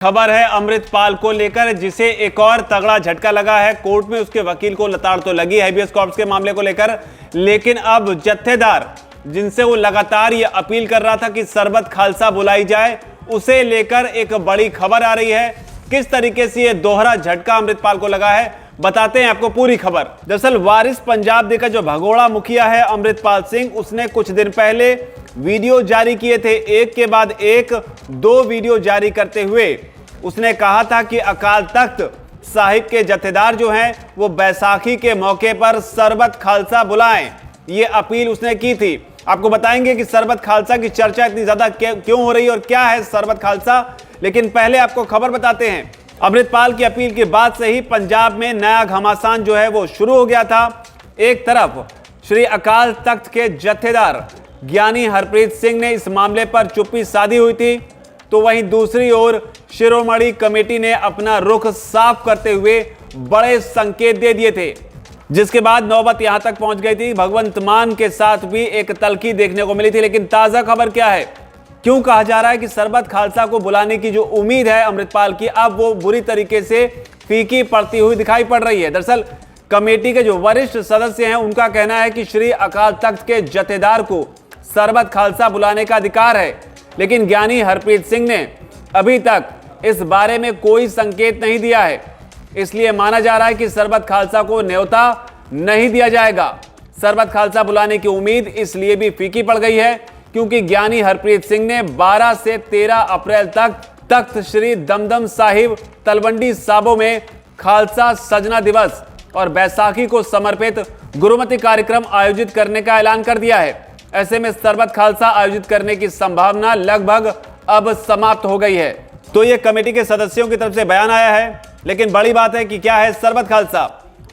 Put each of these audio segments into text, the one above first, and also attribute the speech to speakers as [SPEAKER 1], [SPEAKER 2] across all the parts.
[SPEAKER 1] खबर है अमृतपाल को लेकर, जिसे एक और तगड़ा झटका लगा है। कोर्ट में उसके वकील को लताड़ तो लगी हैबियस कॉर्पस के मामले को लेकर, लेकिन अब जत्थेदार जिनसे वो लगातार ये अपील कर रहा था कि सरबत खालसा बुलाई जाए, उसे लेकर एक बड़ी खबर आ रही है। किस तरीके से ये दोहरा झटका अमृतपाल को लगा है, बताते हैं आपको पूरी खबर। दरअसल वारिस पंजाब दे का जो भगोड़ा मुखिया है अमृतपाल सिंह, उसने कुछ दिन पहले वीडियो जारी किए थे, एक के बाद एक 2 वीडियो जारी करते हुए उसने कहा था कि अकाल तख्त साहिब के जत्थेदार जो हैं वो बैसाखी के मौके पर सरबत खालसा बुलाएं। ये अपील उसने की थी। आपको बताएंगे कि सरबत खालसा की चर्चा इतनी ज्यादा क्यों हो रही है और क्या है सरबत खालसा, लेकिन पहले आपको खबर बताते हैं। अमृतपाल की अपील के बाद से ही पंजाब में नया घमासान जो है वो शुरू हो गया था। एक तरफ श्री अकाल तख्त के जत्थेदार ज्ञानी हरप्रीत सिंह ने इस मामले पर चुप्पी साधी हुई थी, तो वहीं दूसरी ओर शिरोमणि कमेटी ने अपना रुख साफ करते हुए बड़े संकेत दे दिए थे, जिसके बाद नौबत यहां तक पहुंच गई थी। भगवंत मान के साथ भी एक तल्खी देखने को मिली थी। लेकिन ताजा खबर क्या है, क्यों कहा जा रहा है कि सरबत खालसा को बुलाने की जो उम्मीद है अमृतपाल की, अब वो बुरी तरीके से फीकी पड़ती हुई दिखाई पड़ रही है। दरअसल कमेटी के जो वरिष्ठ सदस्य हैं उनका कहना है कि श्री अकाल तख्त के जत्थेदार को सरबत खालसा बुलाने का अधिकार है, लेकिन ज्ञानी हरप्रीत सिंह ने अभी तक इस बारे में कोई संकेत नहीं दिया है। इसलिए माना जा रहा है कि सरबत खालसा को न्योता नहीं दिया जाएगा। सरबत खालसा बुलाने की उम्मीद इसलिए भी फीकी पड़ गई है क्योंकि ज्ञानी हरप्रीत सिंह ने 12 से 13 अप्रैल तक तख्त श्री दमदम साहिब तलवंडी साबो में खालसा सजना दिवस और बैसाखी को समर्पित गुरुमति कार्यक्रम आयोजित करने का ऐलान कर दिया है। ऐसे में सरबत खालसा आयोजित करने की संभावना लगभग अब समाप्त हो गई है। तो ये कमेटी के सदस्यों की तरफ से बयान आया है, लेकिन बड़ी बात है कि क्या है सरबत खालसा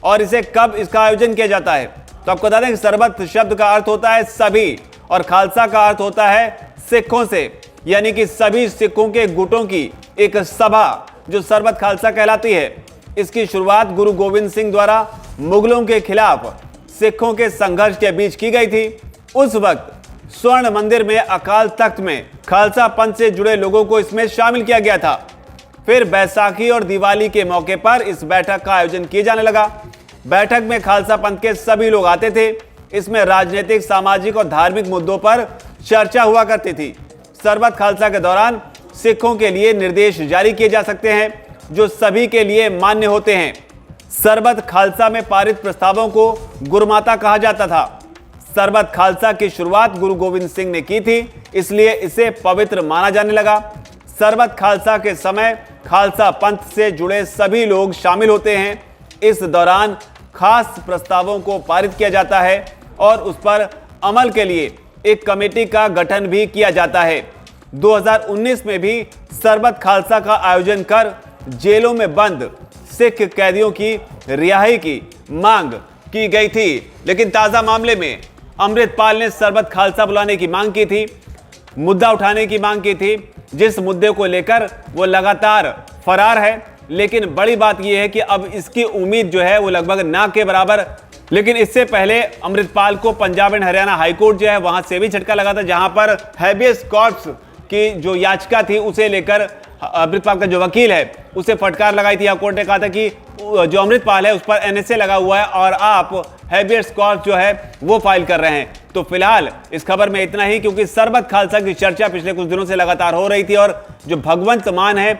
[SPEAKER 1] और इसे कब इसका आयोजन किया जाता है। तो आपको बता दें कि सरबत शब्द का अर्थ होता है सभी और खालसा का अर्थ होता है सिखों से, यानी कि सभी सिखों के गुटों की एक सभा जो सरबत खालसा कहलाती है। इसकी शुरुआत गुरु गोविंद सिंह द्वारा मुगलों के खिलाफ सिखों के संघर्ष के बीच की गई थी। उस वक्त स्वर्ण मंदिर में अकाल तख्त में खालसा पंथ से जुड़े लोगों को इसमें शामिल किया गया था। फिर बैसाखी और दिवाली के मौके पर इस बैठक का आयोजन किया जाने लगा। बैठक में खालसा पंथ के सभी लोग आते थे। इसमें राजनीतिक, सामाजिक और धार्मिक मुद्दों पर चर्चा हुआ करती थी। सरबत खालसा के दौरान सिखों के लिए निर्देश जारी किए जा सकते हैं जो सभी के लिए मान्य होते हैं। सरबत खालसा में पारित प्रस्तावों को गुरुमाता कहा जाता था। सरबत खालसा की शुरुआत गुरु गोविंद सिंह ने की थी, इसलिए इसे पवित्र माना जाने लगा। सरबत खालसा के समय खालसा पंथ से जुड़े सभी लोग शामिल होते हैं। इस दौरान खास प्रस्तावों को पारित किया जाता है और उस पर अमल के लिए एक कमेटी का गठन भी किया जाता है। 2019 में भी सरबत खालसा का आयोजन कर जेलों में बंद सिख कैदियों की रिहाई की मांग की गई थी। लेकिन ताजा मामले में अमृतपाल ने सरबत खालसा बुलाने की मांग की थी, मुद्दा उठाने की मांग की थी, जिस मुद्दे को लेकर वो लगातार फरार है। लेकिन बड़ी बात यह है कि अब इसकी उम्मीद जो है वो लगभग ना के बराबर। लेकिन इससे पहले अमृतपाल को पंजाब एंड हरियाणा हाईकोर्ट जो है वहां से भी झटका लगा था, जहां पर हैबियस कॉर्पस की जो याचिका थी उसे लेकर अमृतपाल का जो वकील है उसे फटकार लगाई थी। कोर्ट ने कहा था कि जो अमृतपाल है उस पर एनएसए लगा हुआ है और आप हैबियस कॉर्पस जो है वो फाइल कर रहे हैं। तो फिलहाल इस खबर में इतना ही, क्योंकि सरबत खालसा की चर्चा पिछले कुछ दिनों से लगातार हो रही थी और जो भगवंत मान है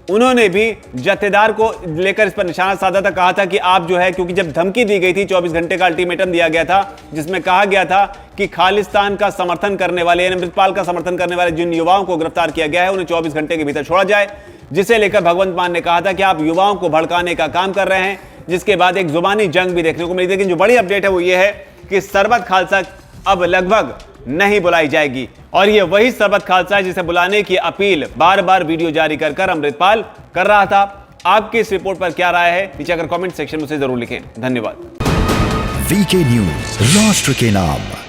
[SPEAKER 1] उन्होंने भी जत्थेदार को लेकर इस पर निशाना साधा था। कहा था कि आप जो है, क्योंकि जब धमकी दी गई थी, 24 घंटे का अल्टीमेटम दिया गया था जिसमें कहा गया था कि खालिस्तान का समर्थन करने वाले, अमृतपाल का समर्थन करने वाले जिन युवाओं को गिरफ्तार किया गया है उन्हें 24 घंटे के भीतर छोड़ा जाए, जिसे लेकर भगवंत मान ने कहा था कि आप युवाओं को भड़काने का काम कर रहे हैं, जिसके बाद एक जुबानी जंग भी देखने को मिली। लेकिन जो बड़ी अपडेट है वो ये है कि सरबत खालसा अब लगभग नहीं बुलाई जाएगी और ये वही सरबत खालसा है जिसे बुलाने की अपील बार बार वीडियो जारी कर अमृतपाल कर रहा था। आपकी इस रिपोर्ट पर क्या राय है, नीचे अगर कमेंट सेक्शन में उसे जरूर लिखें। धन्यवाद।
[SPEAKER 2] वीके न्यूज, राष्ट्र के नाम।